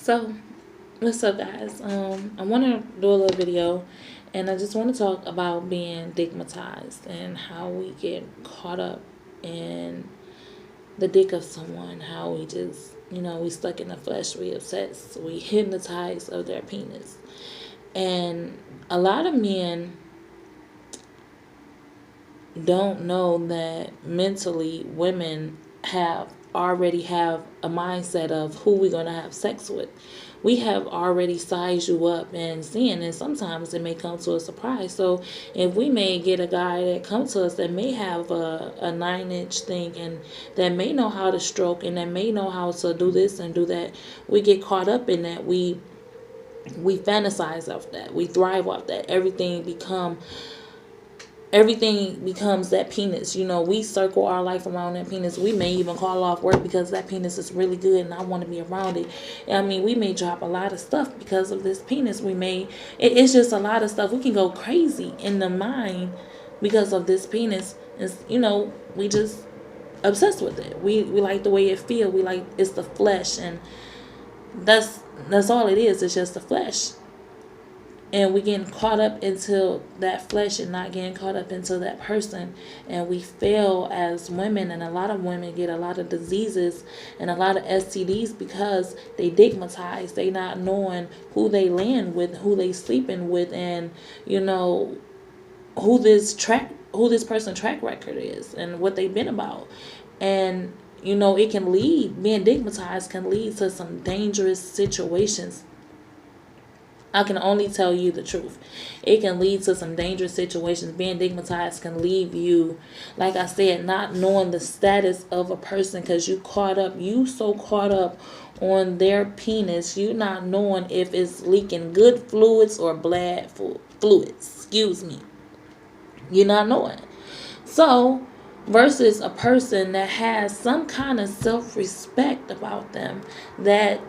So, what's up, guys? I want to do a little video, and I just want to talk about being dickmatized and how we get caught up in the dick of someone. How we just, we stuck in the flesh, we obsessed, we hypnotized of their penis, and a lot of men don't know that mentally women already have a mindset of who we're going to have sex with. We have already sized you up and seeing, and sometimes it may come to a surprise. So if we may get a guy that comes to us that may have a 9-inch thing and that may know how to stroke and that may know how to do this and do that, we get caught up in that. We fantasize off that. We thrive off that. Everything becomes that penis. We circle our life around that penis. We may even call off work because that penis is really good and I want to be around it. I mean, we may drop a lot of stuff because of this penis. It's just a lot of stuff. We can go crazy in the mind because of this penis. We just obsessed with it. We like the way it feels. We like, it's the flesh, and that's all it is. It's just the flesh. And we getting caught up into that flesh and not getting caught up into that person. And we fail as women, and a lot of women get a lot of diseases and a lot of STDs because they dickmatized. They not knowing who they laying with, who they sleeping with, and who this person track record is and what they've been about. And it can lead, being dickmatized can lead to some dangerous situations. I can only tell you the truth. It can lead to some dangerous situations. Being dickmatized can leave you, like I said, not knowing the status of a person because you so caught up on their penis, you not knowing if it's leaking good fluids or bad fluids. Excuse me. You're not knowing. So, versus a person that has some kind of self-respect about them, that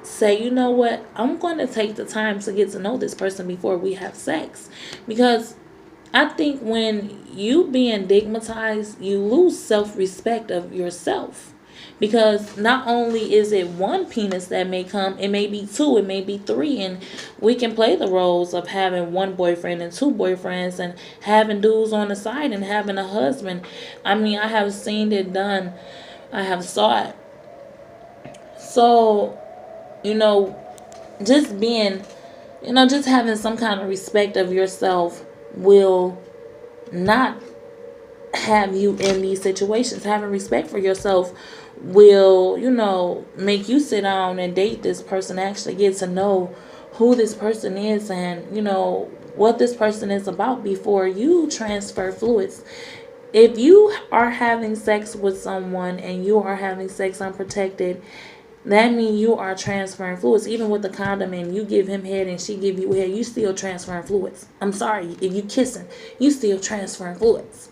say, you know what, I'm going to take the time to get to know this person before we have sex. Because I think when you being dickmatized, you lose self-respect of yourself. Because not only is it one penis that may come, it may be two, it may be three, and we can play the roles of having one boyfriend and two boyfriends and having dudes on the side and having a husband. I mean, I have seen it done. I have saw it. So just being, just having some kind of respect of yourself will not have you in these situations. Having respect for yourself will, make you sit down and date this person, actually get to know who this person is and, what this person is about before you transfer fluids. If you are having sex with someone and you are having sex unprotected, that means you are transferring fluids. Even with the condom and you give him head and she give you head, you still transferring fluids. I'm sorry, if you kissing, you still transferring fluids.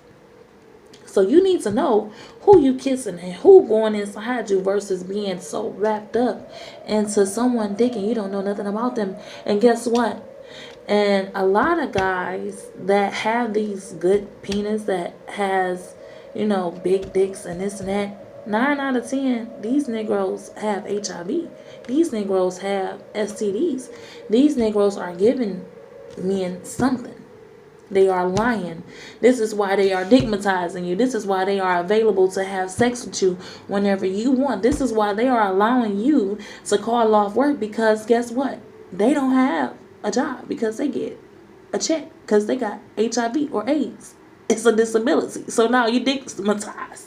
So you need to know who you kissing and who going inside you versus being so wrapped up into someone dick and you don't know nothing about them. And guess what? And a lot of guys that have these good penis that has, big dicks and this and that, 9 out of 10, these Negroes have HIV. These Negroes have STDs. These Negroes are giving men something. They are lying. This is why they are dickmatizing you. This is why they are available to have sex with you whenever you want. This is why they are allowing you to call off work, because guess what? They don't have a job because they get a check because they got HIV or AIDS. It's a disability. So now you're dickmatized.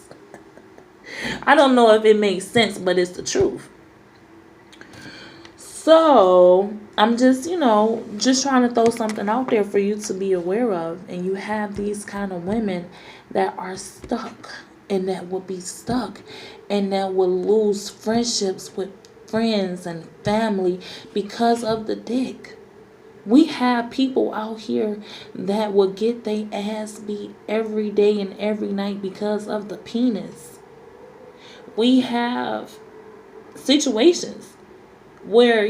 I don't know if it makes sense, but it's the truth. So I'm just, just trying to throw something out there for you to be aware of. And you have these kind of women that are stuck and that will be stuck and that will lose friendships with friends and family because of the dick. We have people out here that will get their ass beat every day and every night because of the penis. We have situations where,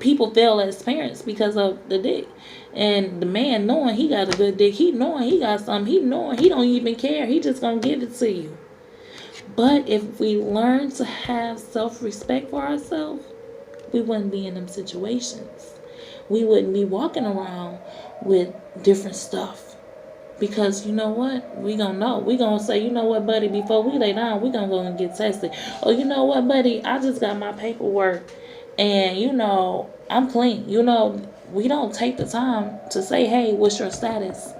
people fail as parents because of the dick. And the man knowing he got a good dick, he knowing he got something, he knowing he don't even care, he just gonna give it to you. But if we learn to have self-respect for ourselves, we wouldn't be in them situations. We wouldn't be walking around with different stuff. Because you know what? We gonna know. We gonna say, you know what, buddy, before we lay down, we gonna go and get tested. Oh, you know what, buddy, I just got my paperwork and I'm clean. We don't take the time to say, hey, what's your status?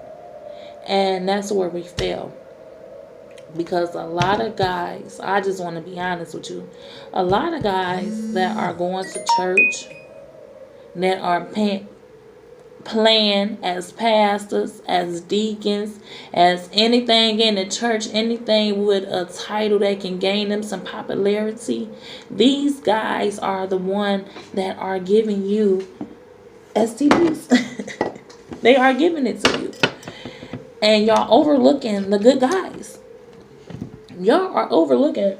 And that's where we fail. Because a lot of guys, I just want to be honest with you, a lot of guys that are going to church, that are playing as pastors, as deacons, as anything in the church, anything with a title that can gain them some popularity, these guys are the one that are giving you STDs. They are giving it to you. And y'all overlooking the good guys. Y'all are overlooking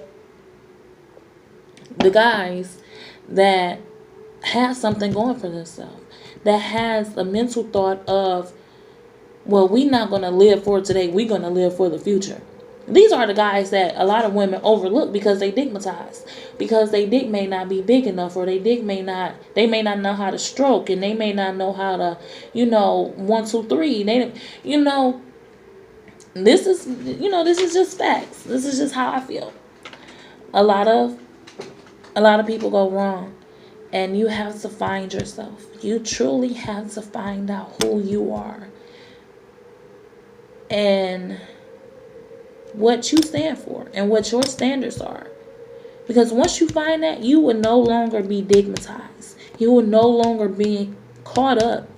the guys that have something going for themselves, that has a mental thought of, well, we're not going to live for today, we're going to live for the future. These are the guys that a lot of women overlook because they dickmatized, because they dick may not be big enough, or they may not know how to stroke, and they may not know how to, 1, 2, 3. This is just facts. This is just how I feel. A lot of people go wrong, and you have to find yourself. You truly have to find out who you are and what you stand for and what your standards are. Because once you find that, you will no longer be stigmatized. You will no longer be caught up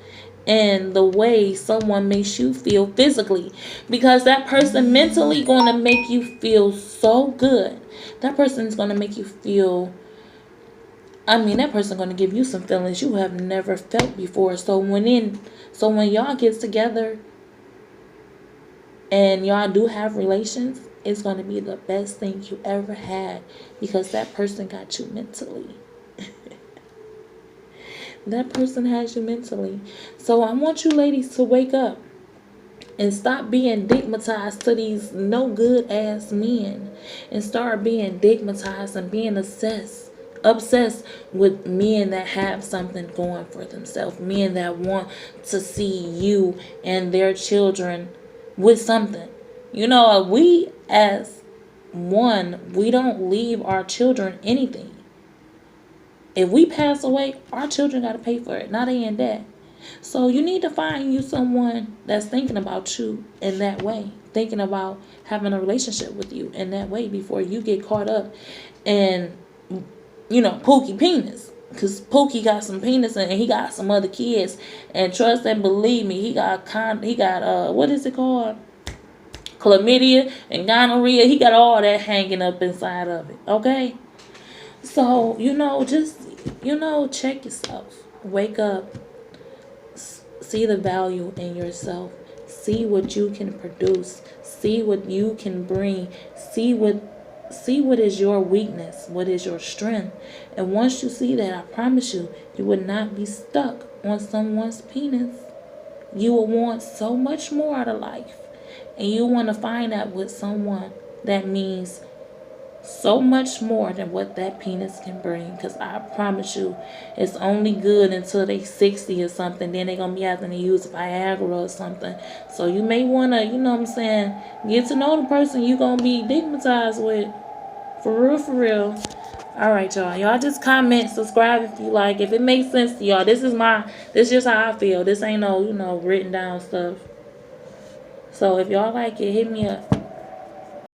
in the way someone makes you feel physically, because that person mentally going to make you feel so good. That person is going to make you feel, that person going to give you some feelings you have never felt before. So when y'all get together and y'all do have relations, it's going to be the best thing you ever had, because that person got you mentally. That person has you mentally. So I want you ladies to wake up and stop being dickmatized to these no good ass men, and start being dickmatized and being obsessed with men that have something going for themselves, men that want to see you and their children with something. We as one, we don't leave our children anything. If we pass away, our children got to pay for it. Now they in debt. So you need to find you someone that's thinking about you in that way, thinking about having a relationship with you in that way, before you get caught up in, Pookie penis. Because Pookie got some penis and he got some other kids. And trust and believe me, he got what is it called? Chlamydia and gonorrhea. He got all that hanging up inside of it. Okay? So, check yourself. Wake up. See the value in yourself. See what you can produce. See what you can bring. See what is your weakness, what is your strength. And once you see that, I promise you, you would not be stuck on someone's penis. You will want so much more out of life. And you want to find out with someone that means so much more than what that penis can bring. Because I promise you, it's only good until they 60 or something. Then they're going to be having to use Viagra or something. So you may want to, get to know the person you're going to be dickmatized with. For real. Alright, y'all. Y'all just comment, subscribe if you like. If it makes sense to y'all. This is just how I feel. This ain't no, written down stuff. So if y'all like it, hit me up.